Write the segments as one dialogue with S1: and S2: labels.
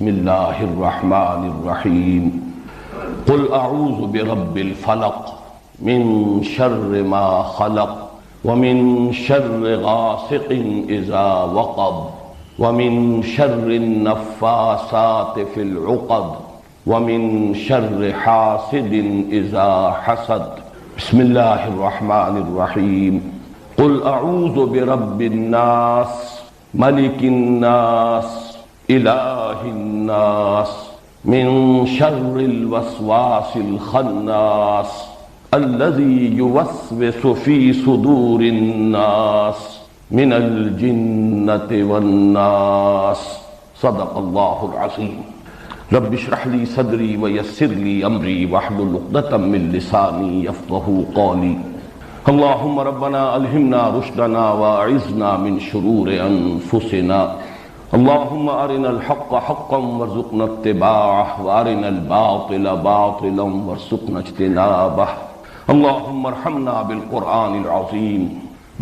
S1: بسم اللہ الرحمن الرحیم قل اعوذ برب الفلق من شر ما خلق ومن شر غاسق اذا وقب ومن شر النفاثات في العقد ومن شر حاسد اذا حسد بسم اللہ الرحمن الرحیم قل اعوذ برب الناس ملک الناس الہ الناس من شر الوسواس الخناس الذي يوسوس في صدور الناس من الجنة والناس صدق اللہ العظیم رب اشرح لي صدری ويسر لي امری واحلل عقدة من لسانی يفقهوا قولی اللهم ربنا الہمنا رشدنا واعذنا من شرور انفسنا اللهم ارنا الحق حقا وارزقنا اتباعه وارنا الباطل باطلا وارزقنا اجتنابه اللهم ارحمنا بالقرآن العظيم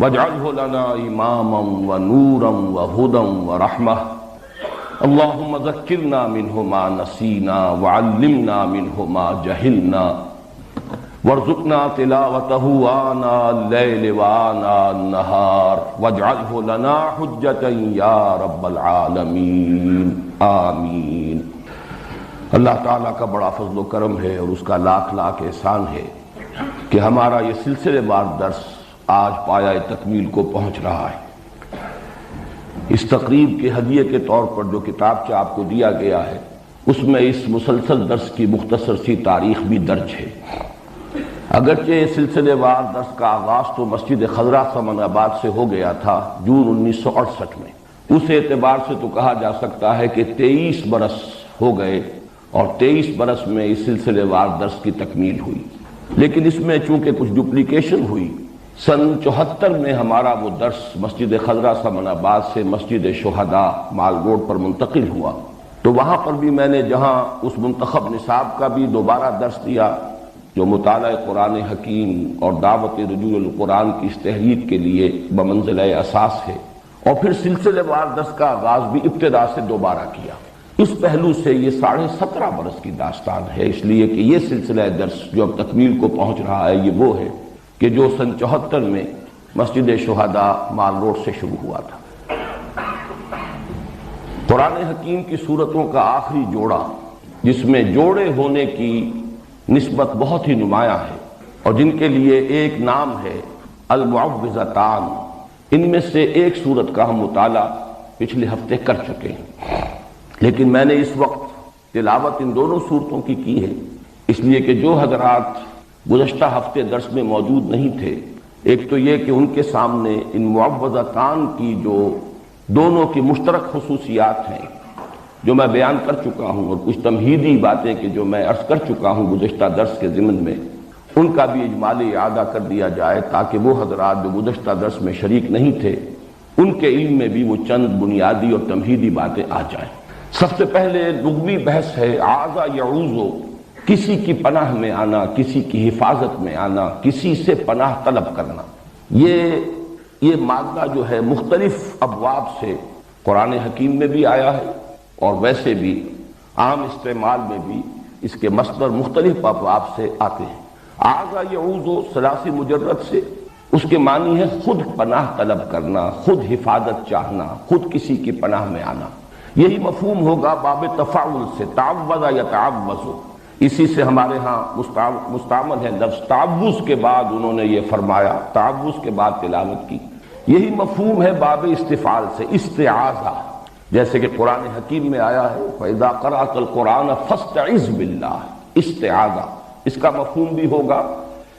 S1: واجعله لنا اماما ونورا وهدى ورحمة اللهم ذكرنا منه ما نسينا وعلمنا منه ما جهلنا وارزقنا تلاوته آناء الليل وآناء النهار واجعله لنا حجة يا رب العالمین آمین۔ اللہ تعالیٰ کا بڑا فضل و کرم ہے اور اس کا لاکھ لاکھ احسان ہے کہ ہمارا یہ سلسلے وار درس آج پایہ تکمیل کو پہنچ رہا ہے۔ اس تقریب کے ہدیے کے طور پر جو کتاب آپ کو دیا گیا ہے اس میں اس مسلسل درس کی مختصر سی تاریخ بھی درج ہے۔ اگرچہ سلسلے وار درس کا آغاز تو مسجد خضرا سمن آباد سے ہو گیا تھا جون 1968 میں، اس اعتبار سے تو کہا جا سکتا ہے کہ 23 برس ہو گئے اور 23 برس میں اس سلسلے وار درس کی تکمیل ہوئی، لیکن اس میں چونکہ کچھ ڈپلیکیشن ہوئی، سن 74 میں ہمارا وہ درس مسجد خضرا سمن آباد سے مسجد شہداء مال روڈ پر منتقل ہوا، تو وہاں پر بھی میں نے جہاں اس منتخب نصاب کا بھی دوبارہ درس دیا جو مطالعہ قرآن حکیم اور دعوت رجوع القرآن کی اس تحریک کے لیے بمنزلہ اساس ہے، اور پھر سلسلے وار درس کا آغاز بھی ابتدا سے دوبارہ کیا۔ اس پہلو سے یہ 17.5 برس کی داستان ہے، اس لیے کہ یہ سلسلہ درس جو اب تکمیل کو پہنچ رہا ہے یہ وہ ہے کہ جو سن 74 میں مسجد شہداء مال روڈ سے شروع ہوا تھا۔ قرآن حکیم کی سورتوں کا آخری جوڑا جس میں جوڑے ہونے کی نسبت بہت ہی نمایاں ہے اور جن کے لیے ایک نام ہے المعوذتان، ان میں سے ایک سورت کا ہم مطالعہ پچھلے ہفتے کر چکے ہیں، لیکن میں نے اس وقت تلاوت ان دونوں سورتوں کی ہے اس لیے کہ جو حضرات گزشتہ ہفتے درس میں موجود نہیں تھے، ایک تو یہ کہ ان کے سامنے ان معوذتان کی جو دونوں کی مشترک خصوصیات ہیں جو میں بیان کر چکا ہوں، اور کچھ تمہیدی باتیں کہ جو میں عرض کر چکا ہوں گزشتہ درس کے ضمن میں، ان کا بھی اجمالی اعادہ کر دیا جائے تاکہ وہ حضرات جو گزشتہ درس میں شریک نہیں تھے ان کے علم میں بھی وہ چند بنیادی اور تمہیدی باتیں آ جائیں۔ سب سے پہلے لغوی بحث ہے عاذ یعوذ، کسی کی پناہ میں آنا، کسی کی حفاظت میں آنا، کسی سے پناہ طلب کرنا۔ یہ مادہ جو ہے مختلف ابواب سے قرآن حکیم میں بھی آیا ہے اور ویسے بھی عام استعمال میں بھی اس کے مصدر مختلف ابواب سے آتے ہیں۔ عاذ یعوذ ثلاثی مجرد سے اس کے معنی ہے خود پناہ طلب کرنا، خود حفاظت چاہنا، خود کسی کی پناہ میں آنا۔ یہی مفہوم ہوگا باب تفاعل سے، تعوذ یتعوذ، اسی سے ہمارے ہاں مستعمل ہے لفظ تعوذ کے بعد انہوں نے یہ فرمایا، تعوذ کے بعد تلاوت کی۔ یہی مفہوم ہے باب استفعال سے، استعاذہ، جیسے کہ قرآن حکیم میں آیا ہے فَإِذَا قَرَأْتَ الْقُرْآنَ فَاسْتَعِذْ بِاللَّهِ، استعاذہ، اس کا مفہوم بھی ہوگا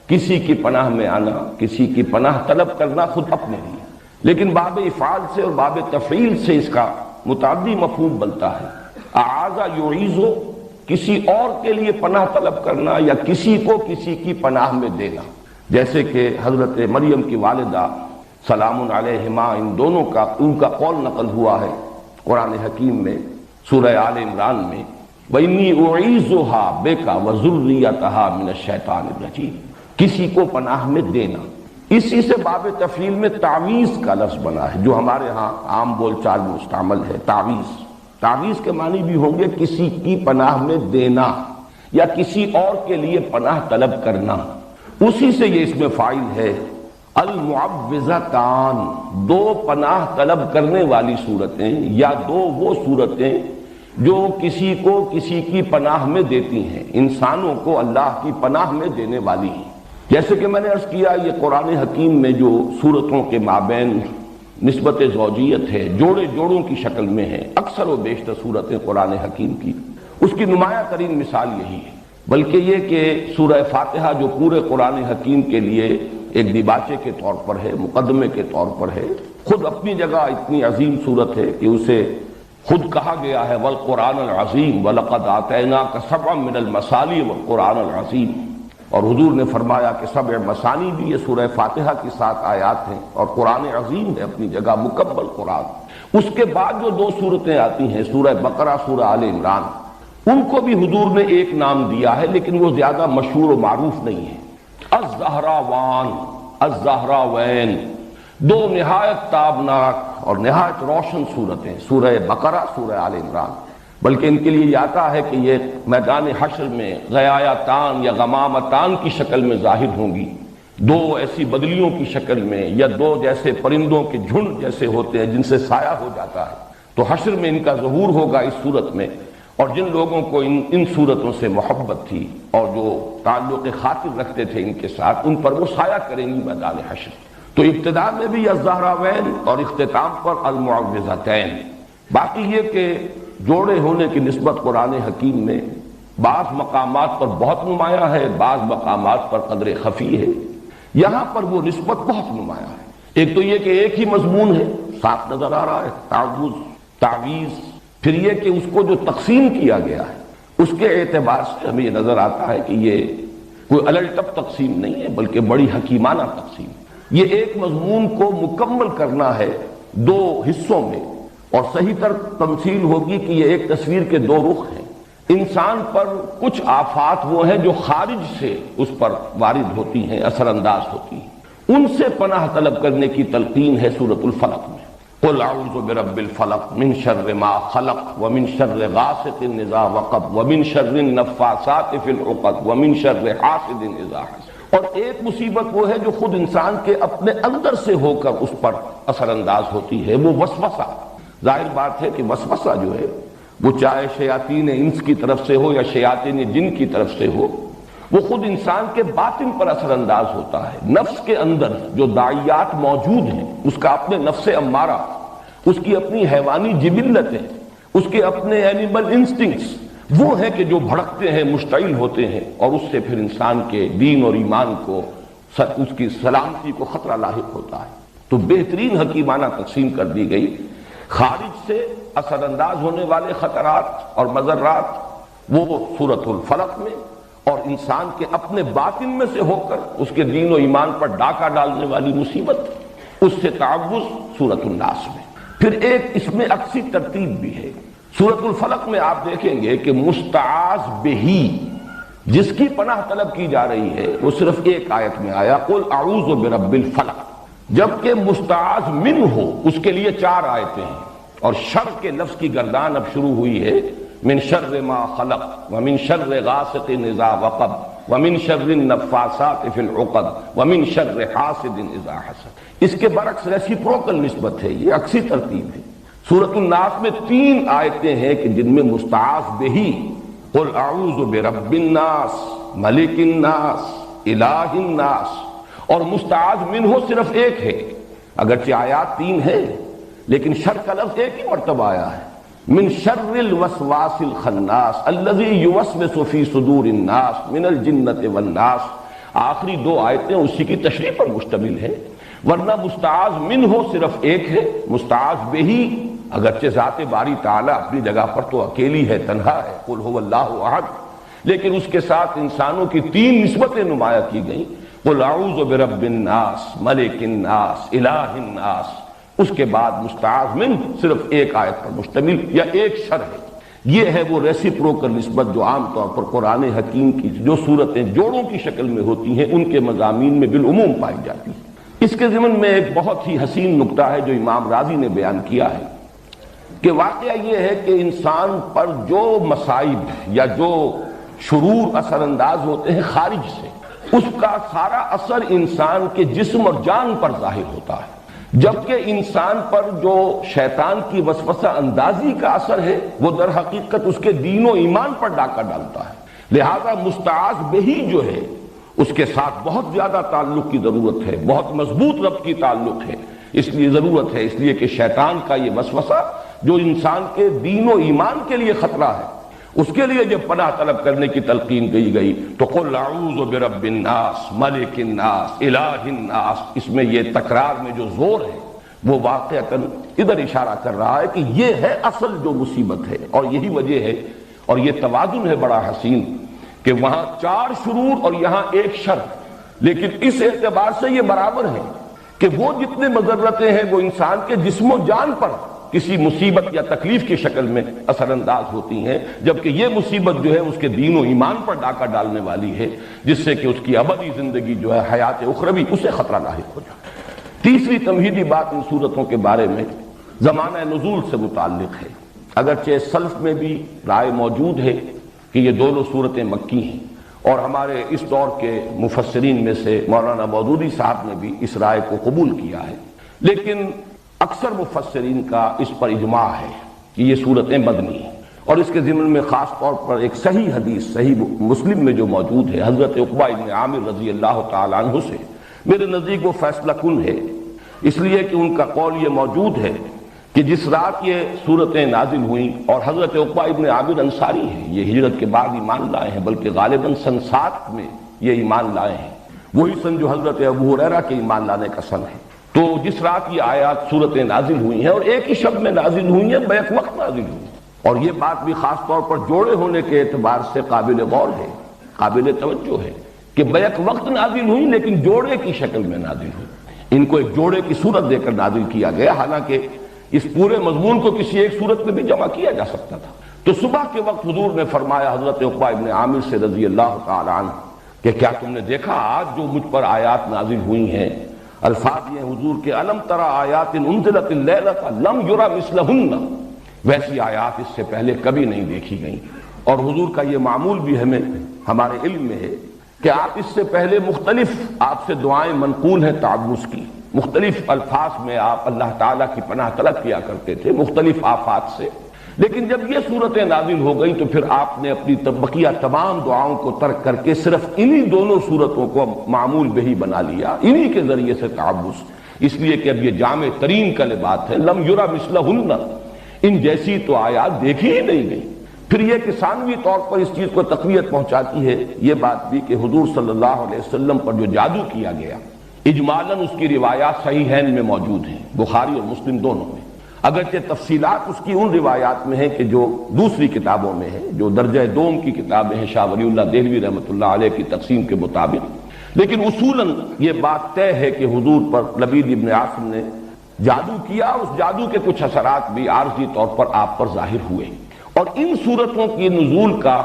S1: کسی کی پناہ میں آنا، کسی کی پناہ طلب کرنا خود اپنے لیے، لیکن باب افعال سے اور باب تفعیل سے اس کا متعدی مفہوم بنتا ہے۔ اعاذ یعیذ، کسی اور کے لیے پناہ طلب کرنا یا کسی کو کسی کی پناہ میں دینا، جیسے کہ حضرت مریم کی والدہ سلام علیہما ان دونوں کا ان کا قول نقل ہوا ہے قرآن حکیم میں سورہ آل عمران میں وَإِنِّي أُعِيذُهَا بِكَ وَذُرِّيَّتَهَا مِنَ الشَّيْطَانِ الرَّجِيمِ، کسی کو پناہ میں دینا۔ اسی سے باب تفعیل میں تعویذ کا لفظ بنا ہے جو ہمارے ہاں عام بول چال میں مستعمل ہے، تعویذ۔ تعویذ کے معنی بھی ہوں گے کسی کی پناہ میں دینا یا کسی اور کے لیے پناہ طلب کرنا، اسی سے یہ اسم فاعل ہے۔ المعوذتان، دو پناہ طلب کرنے والی صورتیں یا دو وہ صورتیں جو کسی کو کسی کی پناہ میں دیتی ہیں، انسانوں کو اللہ کی پناہ میں دینے والی ہیں۔ جیسے کہ میں نے عرض کیا، یہ قرآن حکیم میں جو صورتوں کے مابین نسبت زوجیت ہے، جوڑے جوڑوں کی شکل میں ہے، اکثر و بیشتر صورتیں قرآن حکیم کی، اس کی نمایاں ترین مثال یہی ہے۔ بلکہ یہ کہ سورہ فاتحہ جو پورے قرآن حکیم کے لیے ایک دیباچے کے طور پر ہے، مقدمے کے طور پر ہے، خود اپنی جگہ اتنی عظیم صورت ہے کہ اسے خود کہا گیا ہے والقرآن العظیم وَلَقَدْ آتَيْنَاكَ سَبْعًا مِنَ الْمَثَانِي وَالْقُرْآنَ الْعَظِيمِ، اور حضور نے فرمایا کہ سبع مثانی بھی یہ سورہ فاتحہ کی 7 آیات ہیں، اور قرآن عظیم ہے اپنی جگہ مکمل قرآن۔ اس کے بعد جو دو صورتیں آتی ہیں، سورہ بقرہ، سورہ آل عمران، ان کو بھی حضور نے ایک نام دیا ہے، لیکن وہ زیادہ مشہور و معروف نہیں ہے۔ الزہراوان، الزہراوین، دو نہایت تابناک اور نہایت روشن صورتیں، سورہ بقرہ، سورہ آل عمران، بلکہ ان کے لیے یہ آتا ہے کہ یہ میدان حشر میں غیایتان یا غمامتان کی شکل میں ظاہر ہوں گی، دو ایسی بدلیوں کی شکل میں، یا دو جیسے پرندوں کے جھنڈ جیسے ہوتے ہیں جن سے سایہ ہو جاتا ہے، تو حشر میں ان کا ظہور ہوگا اس صورت میں۔ اور جن لوگوں کو ان صورتوں سے محبت تھی اور جو تعلق خاطر رکھتے تھے ان کے ساتھ، ان پر وہ سایہ کریں گی میدان حشر۔ تو ابتداء میں بھی الزہراوین اور اختتام پر المعوذتین۔ باقی یہ کہ جوڑے ہونے کی نسبت قرآن حکیم میں بعض مقامات پر بہت نمایاں ہے، بعض مقامات پر قدر خفی ہے، یہاں پر وہ نسبت بہت نمایاں ہے۔ ایک تو یہ کہ ایک ہی مضمون ہے، صاف نظر آ رہا ہے، تعوذ، تعویذ۔ پھر یہ کہ اس کو جو تقسیم کیا گیا ہے اس کے اعتبار سے ہمیں یہ نظر آتا ہے کہ یہ کوئی الٹپ تقسیم نہیں ہے، بلکہ بڑی حکیمانہ تقسیم۔ یہ ایک مضمون کو مکمل کرنا ہے دو حصوں میں، اور صحیح تر تمثیل ہوگی کہ یہ ایک تصویر کے دو رخ ہیں۔ انسان پر کچھ آفات وہ ہیں جو خارج سے اس پر وارد ہوتی ہیں، اثر انداز ہوتی ہیں، ان سے پناہ طلب کرنے کی تلقین ہے سورۃ الفلق میں۔ قل اعوذ برب الفلق من شر ما خلق ومن شر غاسق اذا وقب ومن شر النفاثات في العقد ومن شر حاسد اذا حسد۔ اور ایک مصیبت وہ ہے جو خود انسان کے اپنے اندر سے ہو کر اس پر اثر انداز ہوتی ہے، وہ وسوسہ۔ ظاہر بات ہے کہ وسوسہ جو ہے وہ چاہے شیاطین انس کی طرف سے ہو یا شیاطین جن کی طرف سے ہو، وہ خود انسان کے باطن پر اثر انداز ہوتا ہے۔ نفس کے اندر جو داعیات موجود ہیں، اس کا اپنے نفس امارہ، اس کی اپنی حیوانی جبلتیں، اس کے اپنے اینیمل انسٹنکٹس، وہ ہیں کہ جو بھڑکتے ہیں، مشتعل ہوتے ہیں، اور اس سے پھر انسان کے دین اور ایمان کو، اس کی سلامتی کو خطرہ لاحق ہوتا ہے۔ تو بہترین حکیمانہ تقسیم کر دی گئی، خارج سے اثر انداز ہونے والے خطرات اور مضرات وہ سورۃ الفلق میں، اور انسان کے اپنے باطن میں سے ہو کر اس کے دین و ایمان پر ڈاکہ ڈالنے والی مصیبت، اس سے تعوذ سورۃ الناس میں۔ پھر ایک اس میں عکسی ترتیب بھی ہے۔ سورۃ الفلق میں آپ دیکھیں گے کہ مستعاذ بہی، جس کی پناہ طلب کی جا رہی ہے، وہ صرف ایک آیت میں آیا قل اعوذ برب الفلق، جبکہ مستعاذ من ہو اس کے لیے 4 آیتیں ہیں، اور شر کے لفظ کی گردان اب شروع ہوئی ہے، من شر ما خلق ومن شر غاسق اذا وقب ومن شر النفاثات في العقد ومن شر حاسد اذا حسد۔ اس کے برعکس ریسیپروکل نسبت ہے، یہ عکسی ترتیب ہے۔ سورۃ الناس میں 3 آیتیں ہیں کہ جن میں مستعاذ بہی قل اعوذ برب الناس ملک الناس الہ الناس، اور مستعاذ منہ صرف ایک ہے، اگرچہ آیات 3 ہے لیکن شر کا لفظ ایک ہی مرتبہ آیا ہے، من شر الوسواس الخناس الذي يوسوس في صدور الناس من الجنۃ والناس۔ آخری 2 آیتیں اسی کی تشریح پر مشتمل ہیں، ورنہ مستعاذ منہ صرف ایک ہے، مستعاذ بہی اگرچہ ذات باری تعالیٰ اپنی جگہ پر تو اکیلی ہے، تنہا ہے، قل هو اللہ احد، لیکن اس کے ساتھ انسانوں کی 3 نسبتیں نمایاں کی گئیں، قل اعوذ برب الناس ملک الناس الہ الناس۔ اس کے بعد مستعاذ من صرف ایک آیت پر مشتمل یا ایک شر ہے۔ یہ ہے وہ ریسیپروکل نسبت جو عام طور پر قرآن حکیم کی جو صورتیں جوڑوں کی شکل میں ہوتی ہیں ان کے مضامین میں بالعموم پائی جاتی ہیں۔ اس کے ضمن میں ایک بہت ہی حسین نکتہ ہے جو امام راضی نے بیان کیا ہے کہ واقعہ یہ ہے کہ انسان پر جو مصائب یا جو شرور اثر انداز ہوتے ہیں خارج سے، اس کا سارا اثر انسان کے جسم اور جان پر ظاہر ہوتا ہے، جبکہ انسان پر جو شیطان کی وسوسہ اندازی کا اثر ہے وہ در حقیقت اس کے دین و ایمان پر ڈاکہ ڈالتا ہے۔ لہذا مستعاذ بہی جو ہے اس کے ساتھ بہت زیادہ تعلق کی ضرورت ہے، بہت مضبوط ربط کی تعلق ہے، اس لیے ضرورت ہے، اس لیے کہ شیطان کا یہ وسوسہ جو انسان کے دین و ایمان کے لیے خطرہ ہے، اس کے لیے جب پناہ طلب کرنے کی تلقین کی گئی تو قل اعوذ برب الناس ملک الناس الہ الناس، اس میں یہ تکرار میں جو زور ہے وہ واقعتاً ادھر اشارہ کر رہا ہے کہ یہ ہے اصل جو مصیبت ہے، اور یہی وجہ ہے اور یہ توازن ہے بڑا حسین کہ وہاں 4 شرور اور یہاں 1 شر، لیکن اس اعتبار سے یہ برابر ہے کہ وہ جتنے مضرتیں ہیں وہ انسان کے جسم و جان پر کسی مصیبت یا تکلیف کی شکل میں اثر انداز ہوتی ہیں، جبکہ یہ مصیبت جو ہے اس کے دین و ایمان پر ڈاکہ ڈالنے والی ہے، جس سے کہ اس کی ابدی زندگی جو ہے حیات اخروی اسے خطرہ لاحق ہو جائے۔ تیسری تمہیدی بات ان صورتوں کے بارے میں زمانہ نزول سے متعلق ہے، اگرچہ سلف میں بھی رائے موجود ہے کہ یہ دونوں صورتیں مکی ہیں، اور ہمارے اس دور کے مفسرین میں سے مولانا مودودی صاحب نے بھی اس رائے کو قبول کیا ہے، لیکن اکثر مفسرین کا اس پر اجماع ہے کہ یہ صورتیں مدنی ہیں، اور اس کے ضمن میں خاص طور پر ایک صحیح حدیث صحیح مسلم میں جو موجود ہے حضرت عقبہ ابن عامر رضی اللہ تعالیٰ عنہ سے، میرے نزدیک وہ فیصلہ کن ہے، اس لیے کہ ان کا قول یہ موجود ہے کہ جس رات یہ صورتیں نازل ہوئیں، اور حضرت عقبہ ابن عامر انصاری ہیں، یہ ہجرت کے بعد ایمان لائے ہیں، بلکہ غالباً سن 7 میں یہ ایمان لائے ہیں، وہی سن جو حضرت ابو ہریرہ کے ایمان لانے کا سن ہے۔ تو جس رات یہ آیات صورتیں نازل ہوئی ہیں اور ایک ہی شب میں نازل ہوئی ہیں، بیک وقت نازل ہوئی ہیں، اور یہ بات بھی خاص طور پر جوڑے ہونے کے اعتبار سے قابل غور ہے، قابل توجہ ہے کہ بیک وقت نازل ہوئی لیکن جوڑے کی شکل میں نازل ہوئی، ان کو ایک جوڑے کی صورت دے کر نازل کیا گیا، حالانکہ اس پورے مضمون کو کسی ایک صورت میں بھی جمع کیا جا سکتا تھا۔ تو صبح کے وقت حضور نے فرمایا حضرت عقبہ ابن عامر سے رضی اللہ تعالی عنہ کہ کیا تم نے دیکھا آج جو مجھ پر آیات نازل ہوئی ہیں، الفاظ یہ حضور کے الم ترى آیات انزلت اللیلۃ لم یری مثلہن، ویسی آیات اس سے پہلے کبھی نہیں دیکھی گئیں، اور حضور کا یہ معمول بھی ہمارے علم میں ہے کہ آپ اس سے پہلے مختلف آپ سے دعائیں منقول ہیں تعوذ کی، مختلف الفاظ میں آپ اللہ تعالیٰ کی پناہ طلب کیا کرتے تھے مختلف آفات سے، لیکن جب یہ صورتیں نازل ہو گئیں تو پھر آپ نے اپنی بقیہ تمام دعاؤں کو ترک کر کے صرف انہی دونوں صورتوں کو معمول بہی بنا لیا، انہی کے ذریعے سے تعوذ، اس لیے کہ اب یہ جامع ترین کلمات ہیں، لم یری مثلہن، ان جیسی تو آیات دیکھی ہی نہیں گئی۔ پھر یہ کہ ثانوی طور پر اس چیز کو تقویت پہنچاتی ہے یہ بات بھی کہ حضور صلی اللہ علیہ وسلم پر جو جادو کیا گیا، اجمالاً اس کی روایات صحیحین میں موجود ہیں، بخاری اور مسلم دونوں میں، اگرچہ تفصیلات اس کی ان روایات میں ہیں کہ جو دوسری کتابوں میں ہیں، جو درجہ دوم کی کتابیں ہیں شاہ ولی اللہ دہلوی رحمۃ اللہ علیہ کی تقسیم کے مطابق، لیکن اصولاً یہ بات طے ہے کہ حضور پر لبید ابن عاصم نے جادو کیا، اس جادو کے کچھ اثرات بھی عارضی طور پر آپ پر ظاہر ہوئے، اور ان صورتوں کی نزول کا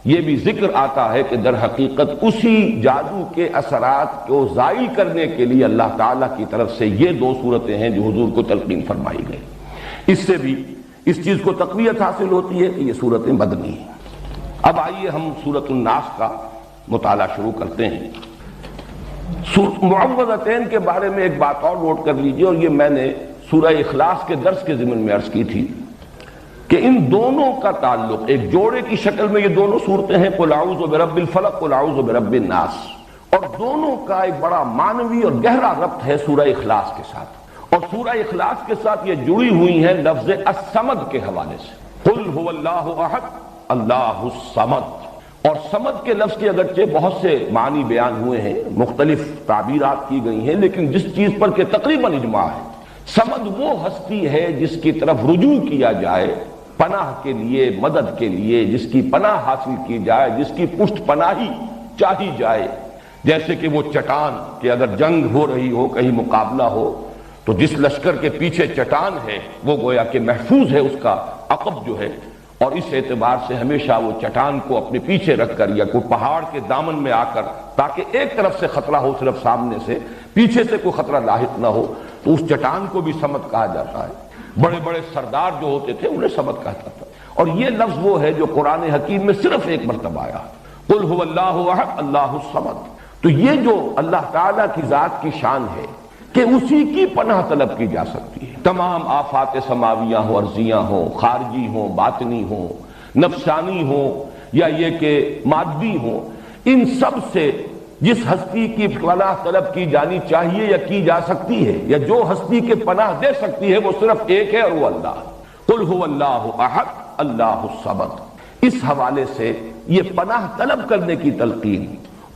S1: یہ بھی ذکر آتا ہے کہ در حقیقت اسی جادو کے اثرات کو زائل کرنے کے لیے اللہ تعالیٰ کی طرف سے یہ 2 صورتیں ہیں جو حضور کو تلقین فرمائی گئی، اس سے بھی اس چیز کو تقویت حاصل ہوتی ہے کہ یہ صورتیں مدنی ہیں۔ اب آئیے ہم سورۃ الناس کا مطالعہ شروع کرتے ہیں۔ معوذتین کے بارے میں ایک بات اور نوٹ کر لیجئے، اور یہ میں نے سورہ اخلاص کے درس کے ضمن میں عرض کی تھی کہ ان دونوں کا تعلق ایک جوڑے کی شکل میں، یہ دونوں صورتیں ہیں قل اعوذ برب الفلق قل اعوذ برب الناس، اور دونوں کا ایک بڑا معنوی اور گہرا ربط ہے سورہ اخلاص کے ساتھ، اور سورہ اخلاص کے ساتھ یہ جڑی ہوئی ہیں لفظ الصمد کے حوالے سے، قل هو اللہ احد اللہ الصمد، اور صمد کے لفظ کے اگرچہ بہت سے معنی بیان ہوئے ہیں، مختلف تعبیرات کی گئی ہیں، لیکن جس چیز پر کہ تقریباً اجماع ہے، صمد وہ ہستی ہے جس کی طرف رجوع کیا جائے پناہ کے لیے، مدد کے لیے، جس کی پناہ حاصل کی جائے، جس کی پشت پناہی چاہی جائے، جیسے کہ وہ چٹان کہ اگر جنگ ہو رہی ہو، کہیں مقابلہ ہو، تو جس لشکر کے پیچھے چٹان ہے وہ گویا کہ محفوظ ہے اس کا عقب جو ہے، اور اس اعتبار سے ہمیشہ وہ چٹان کو اپنے پیچھے رکھ کر یا کوئی پہاڑ کے دامن میں آ کر، تاکہ ایک طرف سے خطرہ ہو صرف سامنے سے، پیچھے سے کوئی خطرہ لاحق نہ ہو، تو اس چٹان کو بھی صمد کہا جاتا ہے۔ بڑے بڑے سردار جو ہوتے تھے انہیں صمد کہتا تھا. اور یہ لفظ وہ ہے جو قرآن حکیم میں صرف ایک مرتبہ آیا، قل هو اللہ احد اللہ الصمد. تو یہ جو اللہ تعالیٰ کی ذات کی شان ہے کہ اسی کی پناہ طلب کی جا سکتی ہے. تمام آفات سماویہ ہوں، ارضیاں ہوں، خارجی ہوں، باطنی ہوں، نفسانی ہوں یا یہ کہ مادی ہوں، ان سب سے جس ہستی کی پناہ طلب کی جانی چاہیے یا کی جا سکتی ہے یا جو ہستی کے پناہ دے سکتی ہے وہ صرف ایک ہے اور وہ اللہ. قل هو اللہ احد اللہ الصمد. اس حوالے سے یہ پناہ طلب کرنے کی تلقین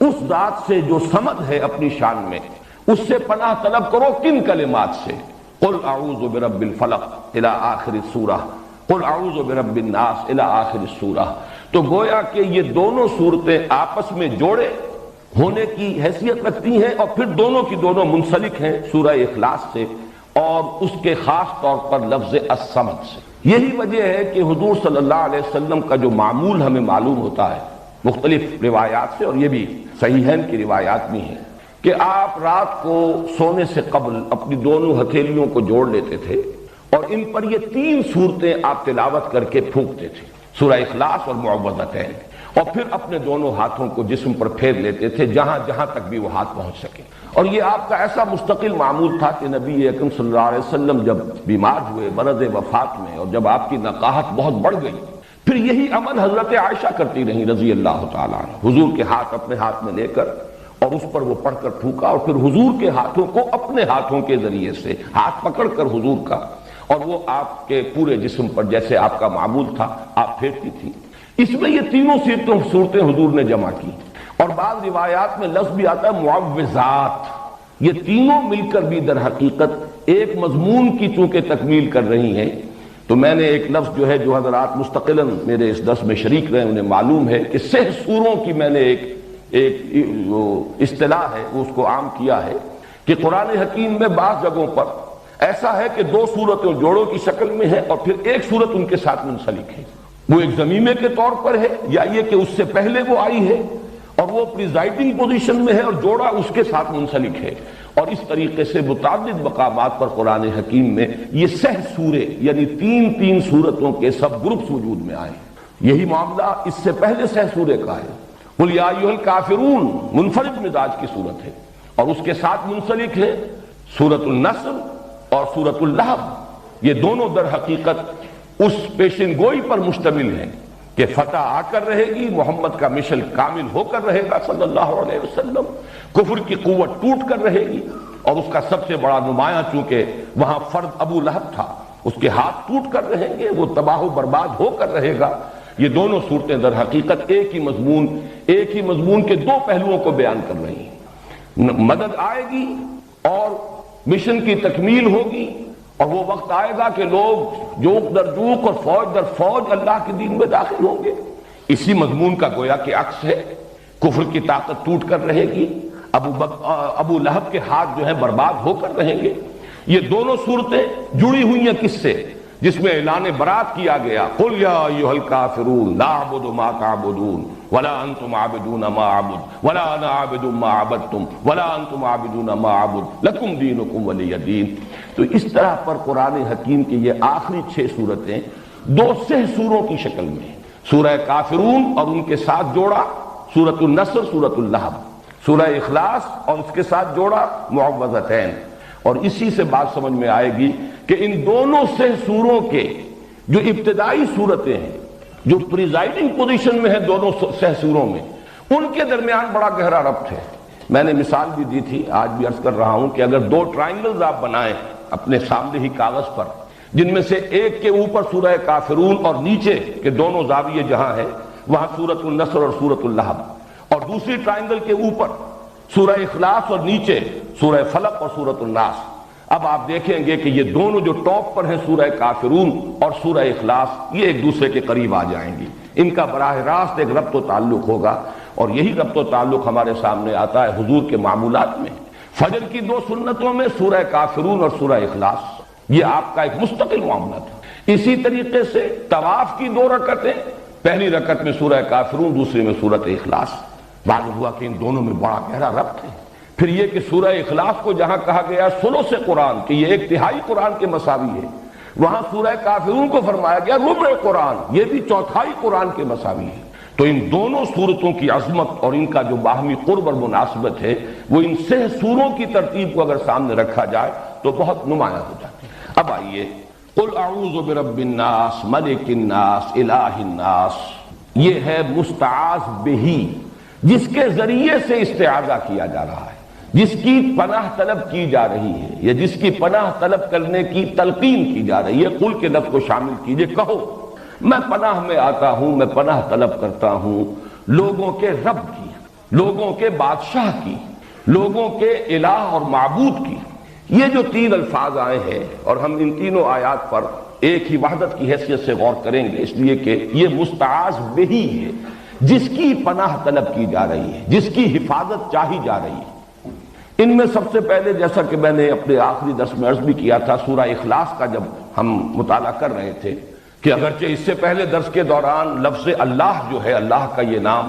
S1: اس ذات سے جو صمد ہے اپنی شان میں، اس سے پناہ طلب کرو. کن کلمات سے؟ قل اعوذ برب الفلق الى آخر السورہ، قل اعوذ برب الناس الى آخر السورہ. تو گویا کہ یہ دونوں صورتیں آپس میں جوڑے ہونے کی حیثیت رکھتی ہیں اور پھر دونوں کی دونوں منسلک ہیں سورہ اخلاص سے اور اس کے خاص طور پر لفظ الصمد سے. یہی وجہ ہے کہ حضور صلی اللہ علیہ وسلم کا جو معمول ہمیں معلوم ہوتا ہے مختلف روایات سے، اور یہ بھی صحیحین کی روایات بھی ہیں، کہ آپ رات کو سونے سے قبل اپنی دونوں ہتھیلیوں کو جوڑ لیتے تھے اور ان پر یہ 3 صورتیں آپ تلاوت کر کے پھونکتے تھے، سورہ اخلاص اور معوذتین، اور پھر اپنے دونوں ہاتھوں کو جسم پر پھیر لیتے تھے جہاں جہاں تک بھی وہ ہاتھ پہنچ سکے. اور یہ آپ کا ایسا مستقل معمول تھا کہ نبی اکرم صلی اللہ علیہ وسلم جب بیمار ہوئے مرض وفات میں اور جب آپ کی نقاہت بہت بڑھ گئی، پھر یہی عمل حضرت عائشہ کرتی رہی رضی اللہ تعالیٰ عنہ. حضور کے ہاتھ اپنے ہاتھ میں لے کر اور اس پر وہ پڑھ کر پھونکا اور پھر حضور کے ہاتھوں کو اپنے ہاتھوں کے ذریعے سے ہاتھ پکڑ کر حضور کا، اور وہ آپ کے پورے جسم پر جیسے آپ کا معمول تھا آپ پھیرتی تھی. اس میں یہ تینوں صورتیں حضور نے جمع کی. اور بعض روایات میں لفظ بھی آتا ہے معوذات. یہ تینوں مل کر بھی در حقیقت ایک مضمون کی چونکہ تکمیل کر رہی ہیں. تو میں نے ایک لفظ جو ہے جو حضرات مستقلاً میرے اس درس میں شریک رہے انہیں معلوم ہے کہ 6 سوروں کی میں نے ایک اصطلاح ہے وہ اس کو عام کیا ہے کہ قرآن حکیم میں بعض جگہوں پر ایسا ہے کہ 2 صورتیں جوڑوں کی شکل میں ہیں اور پھر ایک صورت ان کے ساتھ منسلک ہے. وہ ایک ضمیمے کے طور پر ہے یا یہ کہ اس سے پہلے وہ آئی ہے اور وہ پریزائڈنگ پوزیشن میں ہے اور جوڑا اس کے ساتھ منسلک ہے. اور اس طریقے سے متعدد مقامات پر قرآن حکیم میں یہ 6 سورے یعنی 3 سورتوں کے سب گروپس وجود میں آئے. یہی معاملہ اس سے پہلے 6 سورے کا ہے. قل یا ایھا الکافرون منفرد مزاج کی صورت ہے اور اس کے ساتھ منسلک ہے سورۃ النصر اور سورۃ اللہب. یہ دونوں در حقیقت اس پیشن گوئی پر مشتمل ہیں کہ فتح آ کر رہے گی، محمد کا مشن کامل ہو کر رہے گا صلی اللہ علیہ وسلم، کفر کی قوت ٹوٹ کر رہے گی اور اس کا سب سے بڑا نمایاں چونکہ وہاں فرد ابو لہب تھا اس کے ہاتھ ٹوٹ کر رہیں گے، وہ تباہ و برباد ہو کر رہے گا. یہ دونوں صورتیں در حقیقت ایک ہی مضمون کے 2 پہلوؤں کو بیان کر رہی ہیں. مدد آئے گی اور مشن کی تکمیل ہوگی اور وہ وقت آئے گا کہ لوگ جوک در جوک اور فوج در فوج اللہ کے دین میں داخل ہوں گے. اسی مضمون کا گویا کہ عکس ہے. کفر کی طاقت ٹوٹ کر رہے گی، ابو لہب کے ہاتھ جو ہیں برباد ہو کر رہیں گے. یہ دونوں صورتیں جڑی ہوئی ہیں کس سے؟ جس میں اعلان برات کیا گیا قل یا ایھا الکافرون لا اعبد ما تعبدون ولا انتم عابدون ما اعبد ولا انا عابد ما عبدتم ولا انتم عابدون ما اعبد لکم دینکم ولی دین. تو اس طرح پر قرآن حکیم کی یہ آخری 6 صورتیں 2 سوروں کی شکل میں ہیں. سورہ کافرون اور ان کے ساتھ جوڑا سورۃ النصر سورۃ اللہب، سورہ اخلاص اور اس کے ساتھ جوڑا معوذتین. اور اسی سے بات سمجھ میں آئے گی کہ ان دونوں 6 سوروں کے جو ابتدائی صورتیں ہیں جو پریزائڈنگ پوزیشن میں ہیں دونوں 6 سوروں میں، ان کے درمیان بڑا گہرا ربط ہے. میں نے مثال بھی دی تھی، آج بھی عرض کر رہا ہوں کہ اگر 2 ٹرائنگلز آپ بنائیں اپنے سامنے ہی کاغذ پر، جن میں سے ایک کے اوپر سورہ کافرون اور نیچے کے دونوں زاویے جہاں ہیں وہاں سورۃ النصر اور سورۃ اللہب، اور دوسری ٹرائنگل کے اوپر سورہ اخلاص اور نیچے سورہ فلق اور سورۃ الناس. اب آپ دیکھیں گے کہ یہ دونوں جو ٹاپ پر ہیں سورہ کافرون اور سورہ اخلاص یہ ایک دوسرے کے قریب آ جائیں گی. ان کا براہ راست ایک ربط و تعلق ہوگا اور یہی ربط و تعلق ہمارے سامنے آتا ہے حضور کے معمولات میں. فجر کی 2 سنتوں میں سورہ کافرون اور سورہ اخلاص یہ آپ کا ایک مستقل معاملہ تھا. اسی طریقے سے طواف کی 2 رکعتیں، پہلی رکعت میں سورہ کافرون دوسری میں سورۃ اخلاص. معلوم ہوا کہ ان دونوں میں بڑا گہرا ربط ہے. پھر یہ کہ سورہ اخلاص کو جہاں کہا گیا ثلث قرآن کہ یہ 1/3 قرآن کے مساوی ہے، وہاں سورہ کافرون کو فرمایا گیا ربع قرآن، یہ بھی چوتھائی قرآن کے مساوی ہے۔ تو ان دونوں سورتوں کی عظمت اور ان کا جو باہمی قرب اور مناسبت ہے وہ ان 6 سوروں کی ترتیب کو اگر سامنے رکھا جائے تو بہت نمایاں ہو جاتی ہے۔ اب آئیے، قل اعوذ برب الناس ملک الناس الہ الناس، یہ ہے مستعاذ بہی، جس کے ذریعے سے استعاذہ کیا جا رہا ہے، جس کی پناہ طلب کی جا رہی ہے، یا جس کی پناہ طلب کرنے کی تلقین کی جا رہی ہے۔ قل کے لفظ کو شامل کیجئے، کہو میں پناہ میں آتا ہوں، میں پناہ طلب کرتا ہوں لوگوں کے رب کی، لوگوں کے بادشاہ کی، لوگوں کے الہ اور معبود کی۔ یہ جو 3 الفاظ آئے ہیں اور ہم ان تینوں آیات پر ایک ہی وحدت کی حیثیت سے غور کریں گے، اس لیے کہ یہ مستعاذ بہی ہے، جس کی پناہ طلب کی جا رہی ہے، جس کی حفاظت چاہی جا رہی ہے۔ ان میں سب سے پہلے، جیسا کہ میں نے اپنے آخری درس میں عرض بھی کیا تھا، سورہ اخلاص کا جب ہم مطالعہ کر رہے تھے کہ اگرچہ اس سے پہلے درس کے دوران لفظ اللہ جو ہے، اللہ کا یہ نام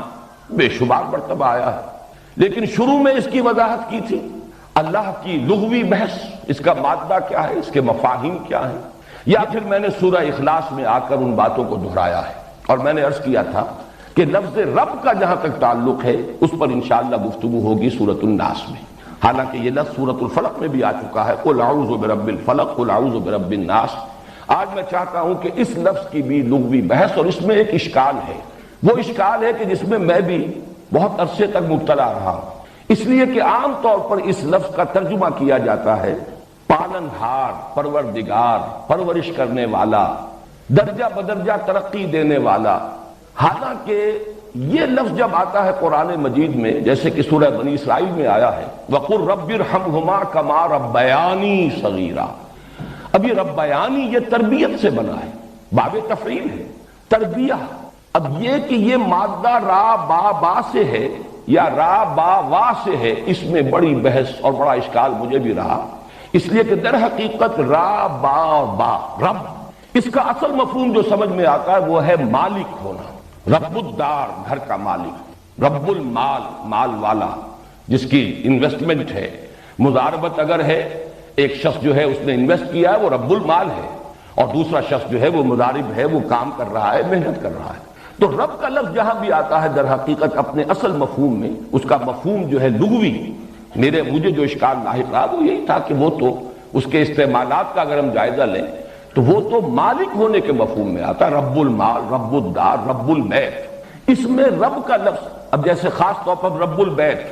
S1: بے شمار مرتبہ آیا ہے، لیکن شروع میں اس کی وضاحت کی تھی، اللہ کی لغوی بحث، اس کا مادہ کیا ہے، اس کے مفاہیم کیا ہیں، یا پھر میں نے سورہ اخلاص میں آ کر ان باتوں کو دہرایا ہے۔ اور میں نے عرض کیا تھا کہ لفظ رب کا جہاں تک تعلق ہے اس پر انشاءاللہ گفتگو ہوگی سورۃ الناس میں، حالانکہ یہ لفظ سورۃ الفلق میں بھی آ چکا ہے، قل اعوذ برب الفلق قل اعوذ برب الناس۔ آج میں چاہتا ہوں کہ اس لفظ کی بھی لغوی بحث، اور اس میں ایک اشکال ہے، وہ اشکال ہے کہ جس میں میں بھی بہت عرصے تک مبتلا رہا ہوں، اس لیے کہ عام طور پر اس لفظ کا ترجمہ کیا جاتا ہے پالن ہار، پروردگار، پرورش کرنے والا، درجہ بدرجہ ترقی دینے والا۔ حالانکہ یہ لفظ جب آتا ہے قرآن مجید میں، جیسے کہ سورہ بنی اسرائیل میں آیا ہے وَقُلْ رَبِّ ارْحَمْهُمَا كَمَا رَبَّيَانِي صَغِيرًا، اب یہ ربیانی یہ تربیت سے بنا ہے، باب تفعیل ہے، تربیہ۔ اب یہ کہ یہ مادہ را با با سے ہے یا را با وا سے ہے، اس میں بڑی بحث اور بڑا اشکال مجھے بھی رہا، اس لیے کہ در حقیقت را با اور با رب، اس کا اصل مفہوم جو سمجھ میں آتا ہے وہ ہے مالک ہونا، رب الدار، گھر کا مالک، رب المال، مال والا، جس کی انویسٹمنٹ ہے، مضاربت اگر ہے، ایک شخص جو ہے اس نے انویسٹ کیا ہے وہ رب المال ہے، اور دوسرا شخص جو ہے وہ مضارب ہے، وہ کام کر رہا ہے، محنت کر رہا ہے۔ تو رب کا لفظ جہاں بھی آتا ہے در حقیقت اپنے اصل مفہوم میں، اس کا مفہوم جو ہے لغوی، مجھے جو اشکال لاحق رہا وہ یہی تھا کہ وہ تو اس کے استعمالات کا اگر ہم جائزہ لیں تو وہ تو مالک ہونے کے مفہوم میں آتا ہے، رب المال، رب الدار، رب البیت۔ اس میں رب کا لفظ، اب جیسے خاص طور پر رب البیت،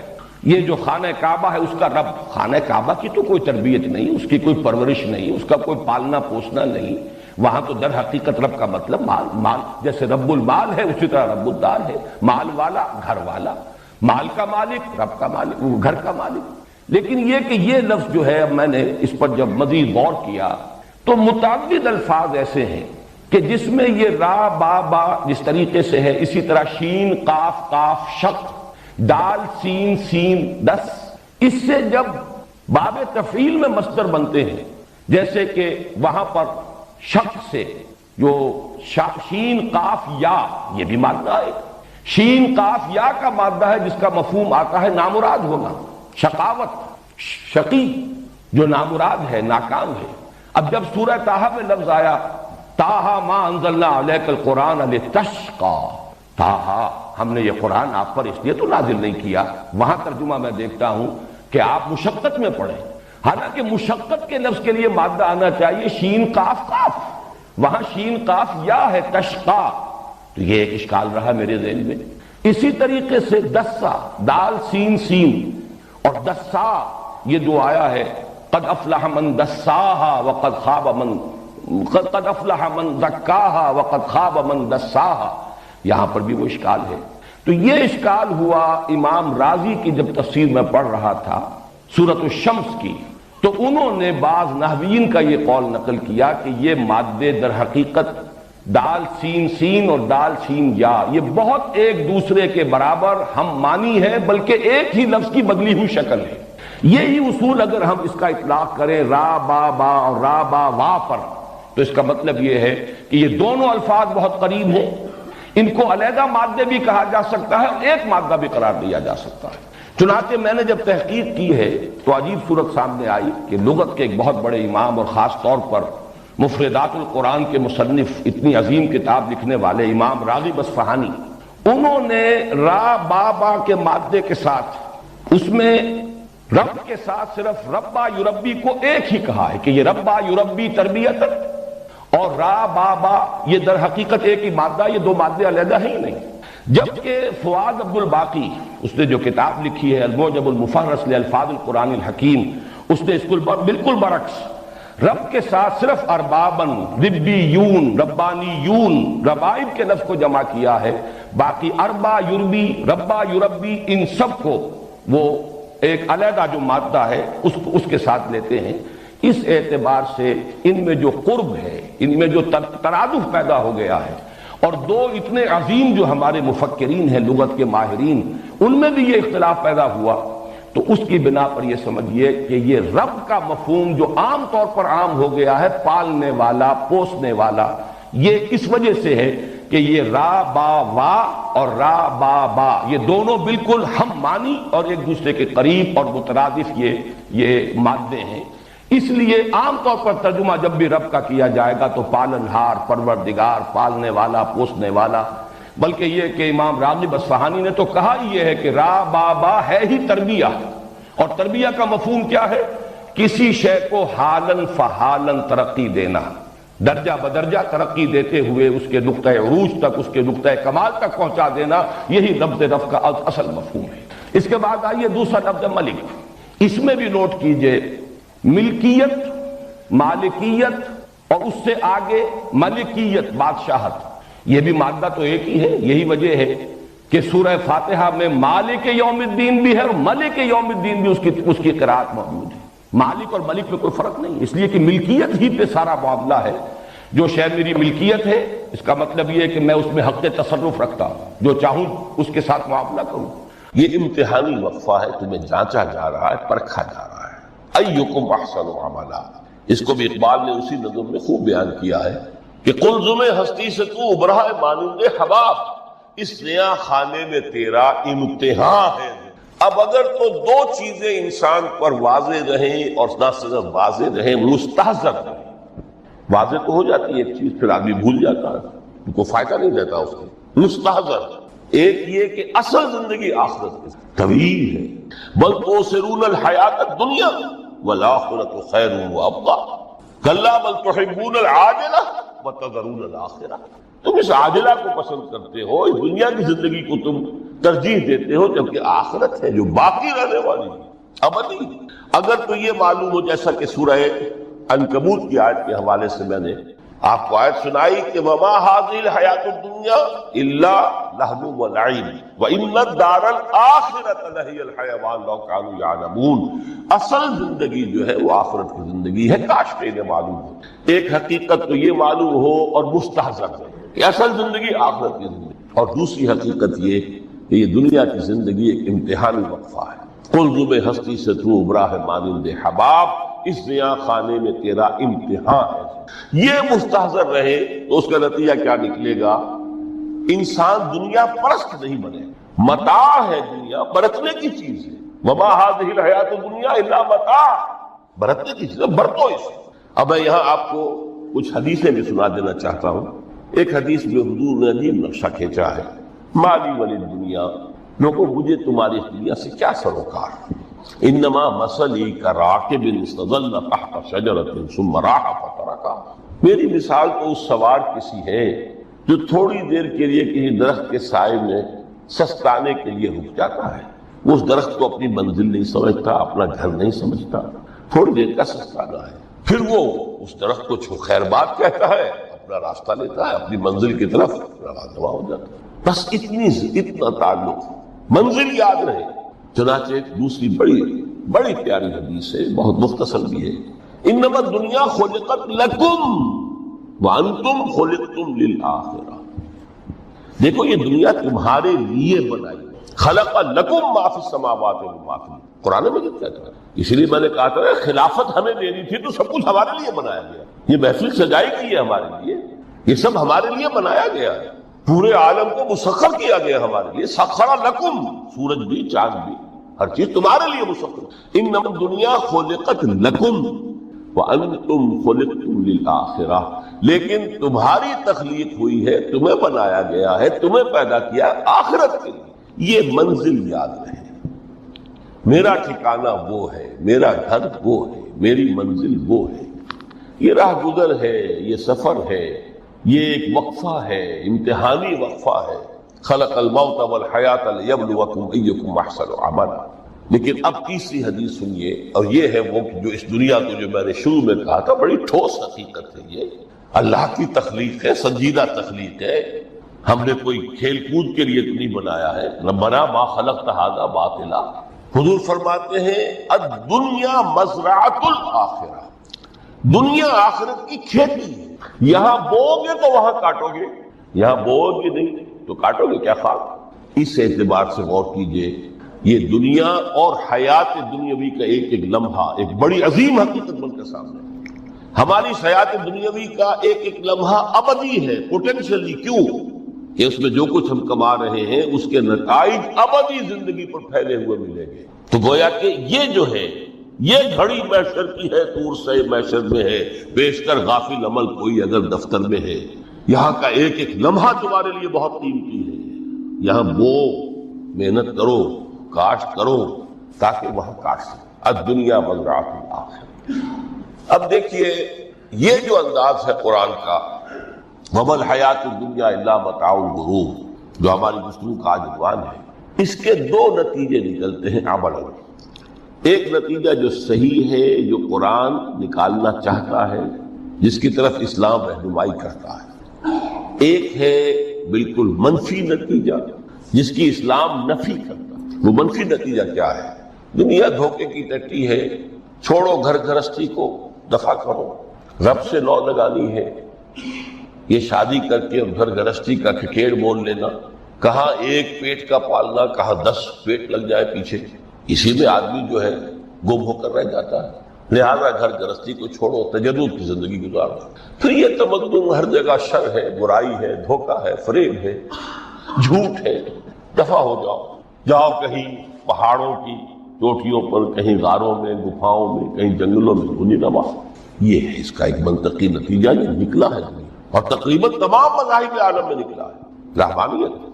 S1: یہ جو خانہ کعبہ ہے اس کا رب، خانہ کعبہ کی تو کوئی تربیت نہیں، اس کی کوئی پرورش نہیں، اس کا کوئی پالنا پوسنا نہیں، وہاں تو در حقیقت رب کا مطلب مال، جیسے رب المال ہے اسی طرح رب الدار ہے، مال والا، گھر والا، مال کا مالک، رب کا مالک، وہ گھر کا مالک۔ لیکن یہ کہ یہ لفظ جو ہے، اب میں نے اس پر جب مزید غور کیا تو متعدد الفاظ ایسے ہیں کہ جس میں یہ را با با جس طریقے سے ہے، اسی طرح شین قاف قاف شق، دال سین سین دس، اس سے جب باب تفعیل میں مصدر بنتے ہیں، جیسے کہ وہاں پر شق سے جو شین قاف یا، یہ بھی مادہ ہے، شین قاف یا کا مادہ ہے جس کا مفہوم آتا ہے نامراد ہونا، شقاوت، شقی جو نامراد ہے، ناکام ہے۔ اب جب سورہ طٰہٰ میں لفظ آیا طٰہٰ ما انزلنا علیک القرآن لتشقیٰ، طٰہٰ ہم نے یہ قرآن آپ پر اس لیے تو نازل نہیں کیا، وہاں ترجمہ میں دیکھتا ہوں کہ آپ مشقت میں پڑھیں، حالانکہ مشقت کے لفظ کے لیے مادہ آنا چاہیے شین قاف قاف، وہاں شین قاف یا ہے تشقا، تو یہ ایک اشکال رہا میرے ذہن میں۔ اسی طریقے سے دسا، دال سین سین، اور دسا یہ جو آیا ہے قد افلح من دساہا وقد خاب من، قد افلح من زکاہا وقد خاب من دساہا، یہاں پر بھی وہ اشکال ہے۔ تو یہ اشکال ہوا امام راضی کی جب تفسیر میں پڑھ رہا تھا سورۃ الشمس کی، تو انہوں نے بعض نحویین کا یہ قول نقل کیا کہ یہ مادے در حقیقت دال سین سین اور دال سین یا، یہ بہت ایک دوسرے کے برابر ہم معنی ہے، بلکہ ایک ہی لفظ کی بدلی ہوئی شکل ہے۔ یہی اصول اگر ہم اس کا اطلاق کریں را با با اور را با وا پر، تو اس کا مطلب یہ ہے کہ یہ دونوں الفاظ بہت قریب ہیں، ان کو علیحدہ مادے بھی کہا جا سکتا ہے اور ایک مادہ بھی قرار دیا جا سکتا ہے۔ چنانچہ میں نے جب تحقیق کی ہے تو عجیب صورت سامنے آئی کہ لغت کے ایک بہت بڑے امام اور خاص طور پر مفردات القرآن کے مصنف، اتنی عظیم کتاب لکھنے والے امام راغب اصفہانی، انہوں نے را با با کے مادے کے ساتھ اس میں رب کے ساتھ صرف ربا یربی کو ایک ہی کہا ہے کہ یہ ربا یربی تربیت، اور را با با یہ در حقیقت ایک ہی مادہ، یہ دو مادے علیحدہ ہیں ہی نہیں۔ جبکہ فؤاد عبد الباقی، اس نے جو کتاب لکھی ہے المعجم المفہرس لالفاظ القرآن الحکیم، اس نے اس کو بالکل برعکس رب کے ساتھ صرف اربابن، ربیون، ربانیون، ربائب کے لفظ کو جمع کیا ہے، باقی اربا یربی، ربا یربی، ان سب کو وہ ایک علیحدہ جو مادہ ہے اس کے ساتھ لیتے ہیں۔ اس اعتبار سے ان میں جو قرب ہے، ان میں جو ترادف پیدا ہو گیا ہے، اور دو اتنے عظیم جو ہمارے مفکرین ہیں لغت کے ماہرین، ان میں بھی یہ اختلاف پیدا ہوا، تو اس کی بنا پر یہ سمجھیے کہ یہ رب کا مفہوم جو عام طور پر عام ہو گیا ہے، پالنے والا، پوسنے والا، یہ اس وجہ سے ہے کہ یہ را با وا اور را با با یہ دونوں بالکل ہم معنی اور ایک دوسرے کے قریب اور مترادف یہ مادے ہیں۔ اس لیے عام طور پر ترجمہ جب بھی رب کا کیا جائے گا تو پالنہار، پروردگار، پالنے والا، پوسنے والا، بلکہ یہ کہ امام راغب اصفہانی نے تو کہا ہی یہ ہے کہ را با با ہے ہی تربیہ، اور تربیہ کا مفہوم کیا ہے؟ کسی شے کو حالن فحالن ترقی دینا، درجہ بدرجہ ترقی دیتے ہوئے اس کے نقطہ عروج تک، اس کے نقطہ کمال تک پہنچا دینا، یہی لفظ رب کا اصل مفہوم ہے۔ اس کے بعد آئیے دوسرا لفظ ملک، اس میں بھی نوٹ کیجئے ملکیت، مالکیت، اور اس سے آگے ملکیت، بادشاہت، یہ بھی مادہ تو ایک ہی ہے۔ یہی وجہ ہے کہ سورہ فاتحہ میں مالک یوم الدین بھی ہے اور ملک یوم الدین بھی اس کی قرأت موجود ہے۔ مالک اور ملک میں کوئی فرق نہیں، اس لیے کہ ملکیت ہی پہ سارا معاملہ ہے۔ جو شے میری ملکیت ہے، اس کا مطلب یہ ہے کہ میں اس میں حق تصرف رکھتا ہوں، جو چاہوں اس کے ساتھ معاملہ کروں۔ یہ امتحانی وقفہ ہے، تمہیں جانچا جا رہا ہے، پرکھا جا رہا ہے۔ ایکم احسن عملا، اس کو بھی اقبال نے اسی نظم میں خوب بیان کیا ہے کہ قلزم ہستی سے تو ابھرا ہے مانند حباب، اس نیا خانے میں تیرا امتحان ہے۔ اب اگر تو دو چیزیں انسان پر واضح رہیں، اور نہ صرف واضح رہیں، مستحضر رہیں، واضح تو ہو جاتی ہے ایک چیز، پھر آدمی بھول جاتا ہے، ان کو فائدہ نہیں دیتا اس کو۔ مستحضر ایک یہ کہ اصل زندگی آخرت طویل ہے، بل تؤثرون الحیات الدنیا والآخرۃ خیر وابقیٰ، کلا بل تحبون العاجلہ وتذرون الآخرہ۔ تم اس عاجلہ کو پسند کرتے ہو، اس دنیا کی زندگی کو تم ترجیح دیتے ہو، جبکہ آخرت ہے جو باقی رہنے والی ہے، ابدی۔ اگر تو یہ معلوم ہو، جیسا کہ سورہ عنکبوت کی آیت کے حوالے سے میں نے آپ کو آیت سنائی کہ وما هذه الحیاۃ الدنیا الا لہو ولعب وان الدار الاخرۃ لہی الحیوان لو کانوا یعلمون۔ اصل زندگی جو ہے وہ آخرت کی زندگی ہے، کاش کہ انہیں معلوم ہو۔ ایک حقیقت تو یہ معلوم ہو اور مستحضر ہو کہ اصل زندگی آخرت کی زندگی، اور دوسری حقیقت یہ کہ یہ دنیا کی زندگی ایک امتحانی وقفہ ہے۔ قلزم ہستی سے تو ابھرا ہے مانند حباب، اس نیا خانے میں تیرا امتحان ہے۔ یہ مستحضر رہے تو اس کا نتیجہ کیا نکلے گا؟ انسان دنیا پرست نہیں بنے، متاع ہے دنیا، برتنے کی چیز ہے۔ وما هذه الحیات الدنیا الا متاع، برتنے کی چیز ہے، برتو اسے۔ اب میں یہاں آپ کو کچھ حدیثیں بھی سنا دینا چاہتا ہوں۔ ایک حدیث میں حضور نے عجیب نقشہ کھینچا ہے، مالی ولی دنیا، لوگوں مجھے تمہاری دنیا سے کیا سروکار؟ انما مثلی کراکب استظل تحت شجرۃ ثم راح فترکا، میری مثال تو اس سوار کسی ہے جو تھوڑی دیر کے لیے کسی درخت کے سائے میں سستانے کے لیے رک جاتا ہے۔ وہ اس درخت کو اپنی منزل نہیں سمجھتا، اپنا گھر نہیں سمجھتا، تھوڑی دیر کا سستانا ہے، پھر وہ اس درخت کو خیر بات کہتا ہے، اپنا راستہ لیتا ہے، اپنی منزل کی طرف رواں ہو جاتا ہے۔ بس اتنا تعلق، منزل یاد رہے۔ چنانچہ ایک دوسری بڑی پیاری حدیث ہے، بہت مختصر بھی ہے، انما الدنیا خلقت لکم وانتم خلقتم للآخرہ۔ دیکھو یہ دنیا تمہارے لیے بنائی، خلق لکم ما فی السماوات وما فی الارض، قرآن میں کہتا ہے۔ اس لیے میں نے کہا تھا خلافت ہمیں دینی تھی تو سب کچھ ہمارے لیے بنایا گیا، یہ محفل سجائی گئی ہے ہمارے لیے، یہ سب ہمارے لیے بنایا گیا ہے، پورے عالم کو مسخر کیا گیا ہمارے لیے۔ سخر لکم، سورج بھی، چاند بھی، ہر چیز تمہارے لیے مسخر۔ انما الدنیا خلقت لکم وَأَنْتُمْ خُلِقْتُمْ لِلْآخِرَةِ، لیکن تمہاری تخلیق ہوئی ہے، تمہیں بنایا گیا ہے، تمہیں پیدا کیا آخرت کے لیے۔ یہ منزل یاد رہے، میرا ٹھکانہ وہ ہے، میرا گھر وہ ہے، میری منزل وہ ہے، یہ راہ گزر ہے، یہ سفر ہے، یہ ایک وقفہ ہے، امتحانی وقفہ ہے۔ خلق الموت والحیات لیبلوکم ایکم احسن عملا۔ لیکن اب تیسری حدیث سنیے، اور یہ ہے وہ جو اس دنیا کو، جو میں نے شروع میں کہا تھا، بڑی ٹھوس حقیقت ہے، یہ اللہ کی تخلیق ہے، سنجیدہ تخلیق ہے، ہم نے کوئی کھیل کود کے لیے تو نہیں بنایا ہے۔ ربنا ما خلقت ھذا باطلا، حضور فرماتے ہیں الدنیا مزرعۃ الآخرہ، دنیا آخرت کی کھیتی ہے، یہاں بوؤ گے تو وہاں کاٹو گے، یہاں بوؤ گے نہیں تو کاٹو گے کیا خاک۔ اس اعتبار سے غور کیجئے، یہ دنیا اور حیات دنیاوی کا ایک ایک لمحہ ایک بڑی عظیم حقیقت بن کر سامنے ہے۔ ہماری حیات دنیاوی کا ایک ایک لمحہ ابدی ہے، پوٹینشلی، کیوں کہ اس میں جو کچھ ہم کما رہے ہیں اس کے نتائج ابدی زندگی پر پھیلے ہوئے ملیں گے۔ تو گویا کہ یہ جو ہے، یہ گھڑی محشر کی ہے، طور سے محشر میں ہے، بیشتر غافل عمل کوئی اگر دفتر میں ہے، یہاں کا ایک ایک لمحہ تمہارے لیے بہت قیمتی ہے، یہاں بو، محنت کرو، کاشت کرو تاکہ وہاں کاٹ سکے۔ الدنیا مزرعۃ الآخرہ۔ اب دیکھیے یہ جو انداز ہے قرآن کا، وَمَا الْحَيَاةُ الدُّنْيَا إِلَّا مَتَاعُ الْغُرُورِ، جو ہماری گفتگو کا آج عنوان ہے، اس کے دو نتیجے نکلتے ہیں عملاً۔ ایک نتیجہ جو صحیح ہے، جو قرآن نکالنا چاہتا ہے، جس کی طرف اسلام رہنمائی کرتا ہے، ایک ہے بالکل منفی نتیجہ جس کی اسلام نفی کرتا ہے۔ وہ منفی نتیجہ کیا ہے؟ دنیا دھوکے کی ٹٹی ہے، چھوڑو گھر گھرستی کو، دفع کرو، رب سے لو لگانی ہے۔ یہ شادی کر کے اور گھر گھرستی کا کھکیڑ مول لینا، کہاں ایک پیٹ کا پالنا، کہاں 10 پیٹ لگ جائے پیچھے، اسی میں آدمی جو ہے گم ہو کر رہ جاتا ہے۔ لہذا گھر گھرستی کو چھوڑو، تجدد کی زندگی گزارو۔ پھر یہ تمدن ہر جگہ شر ہے، برائی ہے، دھوکہ ہے، فریب ہے، جھوٹ ہے، دفع ہو جاؤ، جاؤ کہیں پہاڑوں کی چوٹیوں پر، کہیں غاروں میں، گفاؤں میں، کہیں جنگلوں میں گنی روا۔ یہ ہے اس کا ایک منطقی نتیجہ، یہ نکلا ہے اور تقریباً تمام مذاہب عالم میں نکلا ہے۔ رحمانیت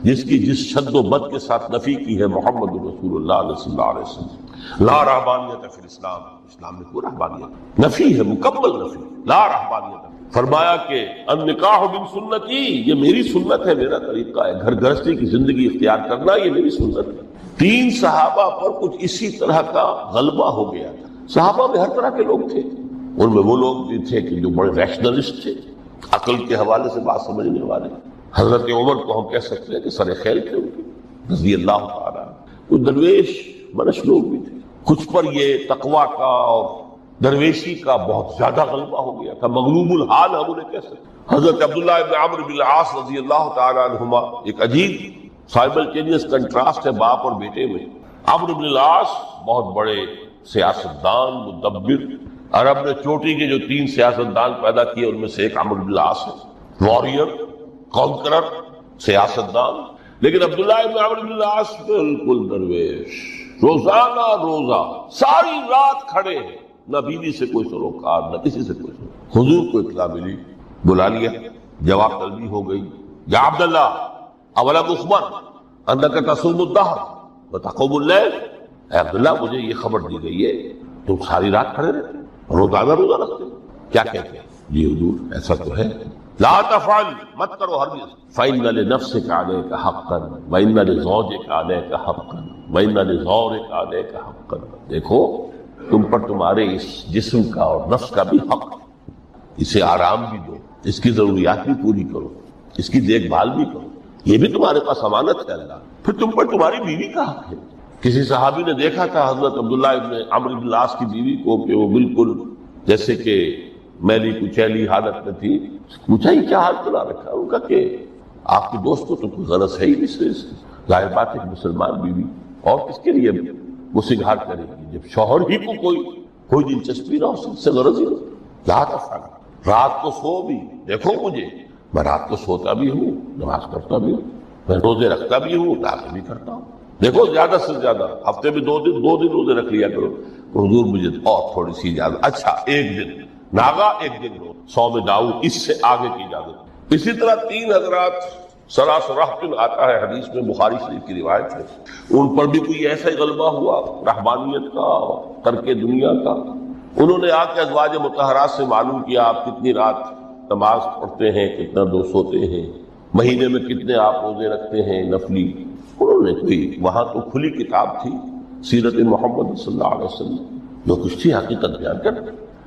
S1: جس کی جس شد و بد کے ساتھ نفی کی ہے محمد رسول اللہ صلی اللہ علیہ وسلم، لا رحمانیت فی الاسلام، اسلام میں کوئی رحمانیت نفی ہے، مکمل نفی، لا رحمانیت۔ فرمایا کہ النکاح من سنتی، یہ میری سنت ہے، میرا طریقہ ہے، گھر گھرستی کی زندگی اختیار کرنا یہ میری سنت ہے۔ 3 صحابہ پر کچھ اسی طرح کا غلبہ ہو گیا تھا۔ صحابہ میں ہر طرح کے لوگ تھے، ان میں وہ لوگ بھی تھے کہ جو بڑے ریشنلسٹ تھے، عقل کے حوالے سے بات سمجھنے والے۔ حضرت عمر کو ہم کہہ سکتے ہیں کہ سر خیل تھے ان کے، رضی اللہ تعالیٰ۔ کچھ درویش منش لوگ بھی تھے، کچھ پر یہ تقویٰ کا اور درویشی کا بہت زیادہ غلبہ ہو گیا تھا، مغلوب الحال ہم انہیں کہہ سکتے ہیں۔ حضرت عبداللہ ابن عمرو بن العاص رضی اللہ تعالیٰ عنہما، ایک عجیب سائملٹینیس کنٹراسٹ ہے باپ اور بیٹے میں۔ عمرو بن العاص بہت بڑے سیاستدان، مدبر، عرب نے چوٹی کے جو 3 سیاستدان پیدا کیے ان میں سے ایک عمرو بن العاص ہے، واریر، کانکرر، سیاستدان۔ لیکن عبداللہ ابن عمرو بن العاص بالکل درویش، روزانہ روزہ ساری رات کھڑے ہیں، نہ بیوی سے کوئی سروکار، نہ کسی سے کوئی سروکار۔ حضور کو اطلاع ملی، بلا لیا، جواب طلبی ہو گئی، یا عبداللہ اولم اخبر انک تصوم الدہر وتقوم اللیل، اے عبداللہ مجھے یہ خبر دی گئی ہے تم ساری رات کھڑے رہتے، روزانہ روزہ رکھتے، کیا کہتے ہیں؟ جی حضور ایسا تو ہے۔ لا تفعل، مت کرو ہرگز، فإن لنفسك عليك حقا وإن لزوجك عليك حقا وإن لزورك عليك حقا۔ دیکھو تم پر تمہارے اس جسم کا اور نفس کا بھی حق، اسے آرام بھی دو، اس کی ضروریات بھی پوری کرو، اس کی دیکھ بھال بھی کرو، یہ بھی تمہارے پاس امانت ہے اللہ۔ پھر تم پر تمہاری بیوی کا حق ہے۔ کسی صحابی نے دیکھا تھا حضرت عبداللہ ابن عمرو بن العاص کی بیوی کو کہ وہ بالکل جیسے کہ میلی کچیلی حالت میں تھی، پوچھا یہ کیا حال چلا رکھا؟ ان کا کہ آپ کے دوست کو تو کوئی غرض ہے ہی نہیں، ظاہر بات ہے کہ مسلمان بیوی اور کس کے لیے وہ سنگھار کرے گی جب شوہر ہی کو کوئی دلچسپی نہ ہو، اس سے غرض ہی نہ۔ لا تفعل، رات کو سو بھی، دیکھو مجھے میں رات کو سوتا بھی ہوں، نماز پڑھتا بھی ہوں، میں روزے رکھتا بھی ہوں، دعوت بھی کرتا ہوں، دیکھو زیادہ سے زیادہ ہفتے میں 2 دن روزے رکھ لیا کرو، حضور مجھے اور تھوڑی سی اجازت، اچھا 1 دن ناگا 1 دن رو، صوم داؤد، اس سے آگے کی اجازت۔ اسی طرح 3 حضرات سراسراہ آتا ہے حدیث میں، بخاری شریف کی روایت ہے، ان پر بھی کوئی ایسا ہی غلبہ ہوا رحمانیت کا، ترک دنیا کا۔ انہوں نے آ کے ازواج مطہرات سے معلوم کیا آپ کتنی رات نماز پڑھتے ہیں، کتنا دو سوتے ہیں، مہینے میں کتنے آپ روزے رکھتے ہیں نفلی۔ انہوں نے کوئی، وہاں تو کھلی کتاب تھی سیرت محمد صلی اللہ علیہ وسلم، جو کچھ تھی حقیقت بیان کر۔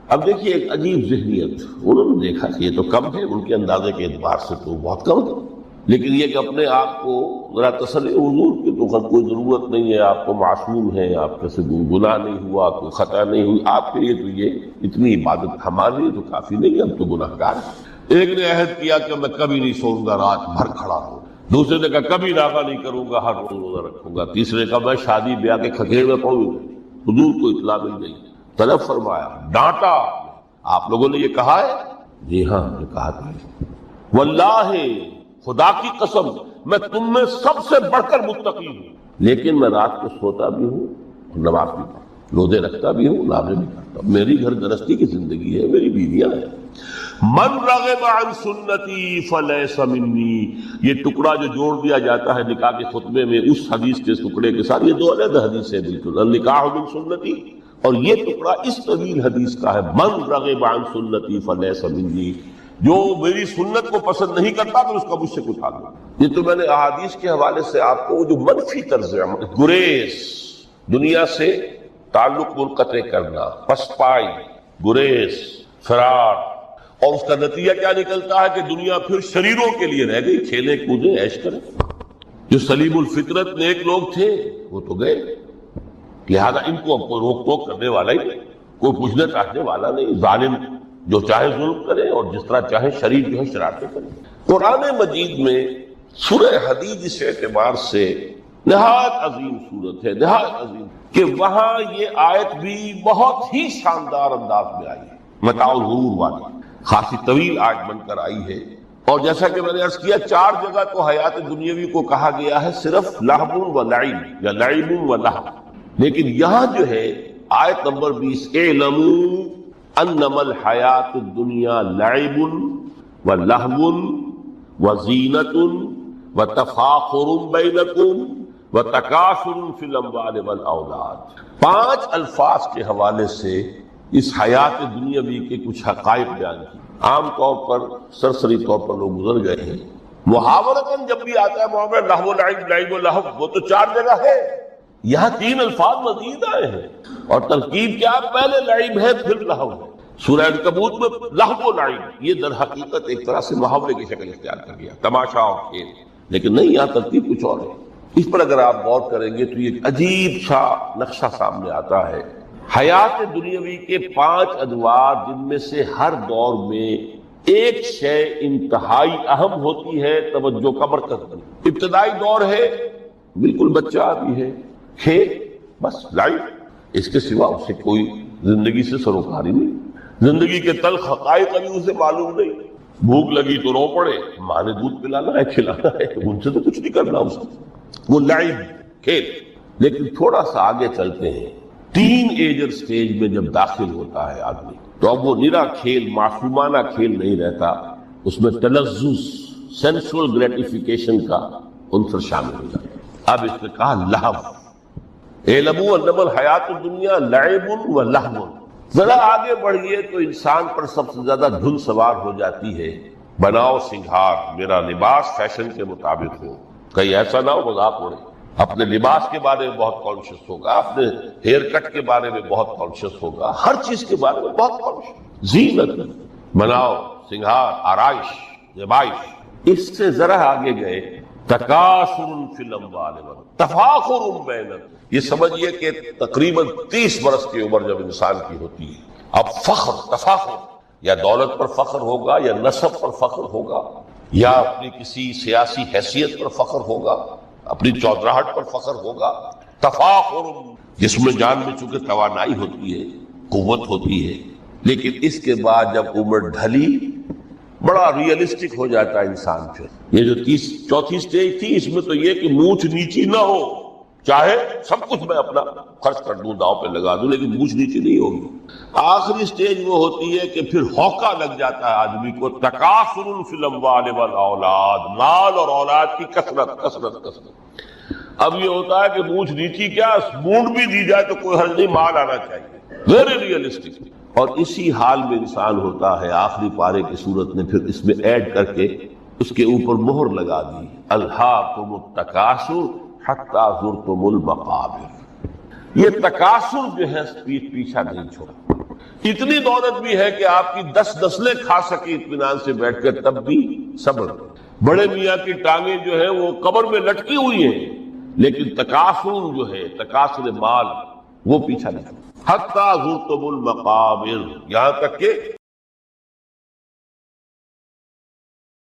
S1: اب دیکھیے ایک عجیب ذہنیت، انہوں نے دیکھا کہ یہ تو کم ہے، ان کے اندازے کے اعتبار سے تو بہت کم ہے، لیکن یہ کہ اپنے آپ کو ذرا تسلی، حضور کی تو کوئی ضرورت نہیں ہے، آپ کو معصوم ہے، آپ کا سے گناہ نہیں ہوا، کوئی خطا نہیں ہوئی، آپ کے لیے تو یہ اتنی عبادت ہمارے لیے تو کافی نہیں، ہم تو گناہ گار ہیں۔ ایک نے عہد کیا کہ میں کبھی نہیں سوؤں گا، رات بھر کھڑا ہوں۔ دوسرے نے کہا کبھی ناغہ نہیں کروں گا، ہر روز روزہ رکھوں گا۔ تیسرے نے کہا میں شادی بیاہ کے کھکیڑ میں پڑوں گا۔ حضور کو اطلاع مل گئی، طلب فرمایا، ڈانٹا، آپ لوگوں نے یہ کہا ہے؟ جی ہاں یہ کہا تھا۔ واللہ، خدا کی قسم، میں تم میں سب سے بڑھ کر متقی ہوں، لیکن میں رات کو سوتا بھی ہوں اور نماز بھی پڑھتا ہوں، روزے رکھتا بھی ہوں، نافلے بھی کرتا ہوں، میری گھر گرستی کی زندگی ہے، میری بیویاں ہیں۔ من رغب عن سنتی فلیس منی، یہ ٹکڑا جو جوڑ دیا جاتا ہے نکاح کے خطبے میں اس حدیث کے ٹکڑے کے ساتھ، یہ 2 علیحدہ حدیث ہے بالکل، النکاح من سنتی، اور یہ ٹکڑا اس طویل حدیث کا ہے، من رغب عن سنتی فلیس منی، جو میری سنت کو پسند نہیں کرتا تو اس کا مجھ سے کچھ حال نہیں۔ یہ تو میں نے احادیث کے حوالے سے آپ کو جو منفی طرز عمل، گریز، دنیا سے تعلق منقطع کرنا، پسپائی، گریز، فرار، اور اس کا نتیجہ کیا نکلتا ہے کہ دنیا پھر شریروں کے لیے رہ گئی، کھیلیں کودیں عیش کریں۔ جو سلیم الفطرت نیک لوگ تھے وہ تو گئے، لہذا ان کو اب کوئی روک ٹوک کرنے والا ہی نہیں، کوئی پوچھنے ٹاٹنے والا نہیں، ظالم جو چاہے ظلم کرے اور جس طرح چاہے شریف جو ہے شرارتیں کرے۔ قرآن مجید میں سورہ حدید اس اعتبار سے نہایت عظیم صورت ہے، نہایت عظیم، کہ وہاں یہ آیت بھی بہت ہی شاندار انداز میں آئی ہے، متاع الغرور والی، خاصی طویل آیت بن کر آئی ہے۔ اور جیسا کہ میں نے عرض کیا، 4 جگہ تو حیات دنیاوی کو کہا گیا ہے صرف لہو و لعب یا لعب و لہو، لیکن یہاں جو ہے آیت نمبر 20، اعلموا انما الحیات الدنیا لعب و لہو و زینت و تفاخر بینکم و تکاثر فی الاموال والاولاد۔ 5 الفاظ کے حوالے سے اس حیات دنیاوی کے کچھ حقائق بیان کی، عام طور پر سرسری طور پر لوگ گزر گئے ہیں۔ محاورتاً جب بھی آتا ہے محاورہ لہو لعب، لعب و لہو، وہ تو 4 جگہ ہے، یہاں 3 الفاظ مزید آئے ہیں، اور ترکیب کیا، پہلے لعب ہے پھر لہو ہے۔ سورہ عنکبوت میں لہو و لعب یہ در حقیقت ایک طرح سے محاورے کی شکل اختیار کر گیا، تماشا اور کھیل، لیکن نہیں، یہاں ترتیب کچھ اور ہے۔ اس پر اگر آپ غور کریں گے تو یہ ایک عجیب سا نقشہ سامنے آتا ہے، حیات دنیاوی کے 5 ادوار، جن میں سے ہر دور میں ایک شے انتہائی اہم ہوتی ہے توجہ کا مرکز بنی۔ ابتدائی دور ہے، بالکل بچہ بھی ہے، کھیل، بس لائف، اس کے سوا اسے کوئی زندگی سے سروکاری نہیں، زندگی کے تلخ حقائق ابھی اسے معلوم نہیں، بھوک لگی تو رو پڑے، ماں نے دودھ پلانا ہے، کھلانا ہے، ان سے تو کچھ نہیں کرنا اس کو، وہ لائف، کھیل۔ لیکن تھوڑا سا آگے چلتے ہیں، ٹین ایجر سٹیج میں جب داخل ہوتا ہے آدمی، تو اب وہ نرا کھیل، معصومانہ کھیل نہیں رہتا، اس میں تلذذ، سینسول گریٹیفیکیشن کا عنصر شامل ہو جاتا ہے۔ اب اس نے کہا لہو، اعلموا انما الحیات الدنیا لعب و لہو۔ ذرا آگے بڑھیے تو انسان پر سب سے زیادہ دھن سوار ہو جاتی ہے، بناؤ سنگھار، میرا لباس فیشن کے مطابق ہو، کہیں ایسا نہ ہو مذاق اڑے۔ اپنے لباس کے بارے میں بہت کانشیس ہوگا، اپنے ہیئر کٹ کے بارے میں بہت کانشیس ہوگا، ہر چیز کے بارے میں بہت کانشیس۔ زینت، بناؤ سنگھار، آرائش، زیبائش۔ اس سے ذرا آگے گئے، تکاثر فی الاموال تفاخر بینکم، یہ سمجھیے کہ تقریباً 30 برس کی عمر جب انسان کی ہوتی ہے، اب فخر، تفاخر، یا دولت پر فخر ہوگا، یا نسب پر فخر ہوگا، یا اپنی کسی سیاسی حیثیت پر فخر ہوگا، اپنی چودراہٹ پر فخر ہوگا، تفاخر، جس میں جان میں چونکہ توانائی ہوتی ہے، قوت ہوتی ہے۔ لیکن اس کے بعد جب عمر ڈھلی، بڑا ریئلسٹک ہو جاتا ہے انسان۔ پھر یہ جو 34 سٹیج تھی، اس میں تو یہ کہ مونچھ نیچی نہ ہو،
S2: چاہے سب کچھ میں اپنا خرچ کر دوں، داؤ پہ لگا دوں، لیکن مونچھ نیچی نہیں ہوگی۔ آخری سٹیج وہ ہوتی ہے کہ پھر ہوکا لگ جاتا ہے آدمی کو، تکاثر فی الاموال والاولاد، مال اور اولاد کی کثرت کثرت کثرت۔ اب یہ ہوتا ہے کہ مونچھ نیچی کیا، مونڈ بھی دی جائے تو کوئی حرج نہیں، مال آنا چاہیے، ویری ریئلسٹک۔ اور اسی حال میں انسان ہوتا ہے، آخری پارے کی صورت نے پھر اس میں ایڈ کر کے اس کے اوپر مہر لگا دی، الہاکم التکاثر حتی زرتم المقابر۔ یہ تکاثر جو ہے پیچھا نہیں چھوڑا۔ اتنی دولت بھی ہے کہ آپ کی 10 نسلیں کھا سکے اطمینان سے بیٹھ کر، تب بھی صبر۔ بڑے میاں کی ٹانگیں جو ہے وہ قبر میں لٹکی ہوئی ہیں، لیکن تکاثر جو ہے، تکاثر مال، وہ پیچھا نہیں چھوڑا۔ حتی زرتم المقابر، یہاں تک کہ